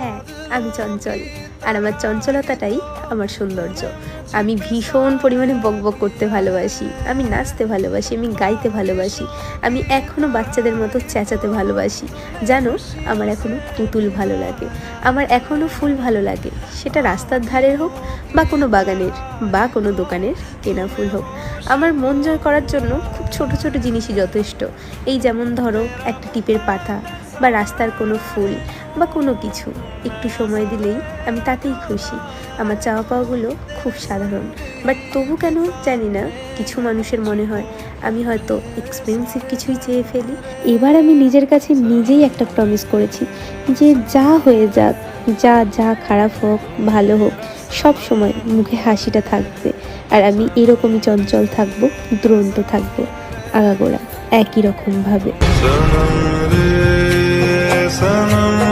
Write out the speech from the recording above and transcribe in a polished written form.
হ্যাঁ, আমি চঞ্চল। আর আমার চঞ্চলতাটাই আমার সৌন্দর্য। আমি ভীষণ পরিমাণে বকবক করতে ভালোবাসি, আমি নাচতে ভালোবাসি, আমি গাইতে ভালোবাসি, আমি এখনও বাচ্চাদের মতো চেঁচাতে ভালোবাসি। জানো, আমার এখনও পুতুল ভালো লাগে, আমার এখনও ফুল ভালো লাগে, সেটা রাস্তার ধারের হোক বা কোনো বাগানের বা কোনো দোকানের কেনা ফুল হোক। আমার মন জয় করার জন্য খুব ছোট ছোট জিনিসই যথেষ্ট। এই যেমন ধরো একটা টিপের পাতা বা রাস্তার কোনো ফুল বা কোনো কিছু, একটু সময় দিলেই আমি তাতেই খুশি। আমার চাওয়া পাওয়াগুলো খুব সাধারণ, বাট তবু কেন জানি না কিছু মানুষের মনে হয় আমি হয়তো এক্সপেন্সিভ কিছুই চেয়ে ফেলি। এবার আমি নিজের কাছে নিজেই একটা প্রমিস করেছি যে যা হয়ে যাক, যা যা খারাপ হোক ভালো হোক, সব সময় মুখে হাসিটা থাকবে। আর আমি এরকমই চঞ্চল থাকবো, দুরন্ত থাকবো, আগাগোড়া একই রকমভাবে। सनम रे सनम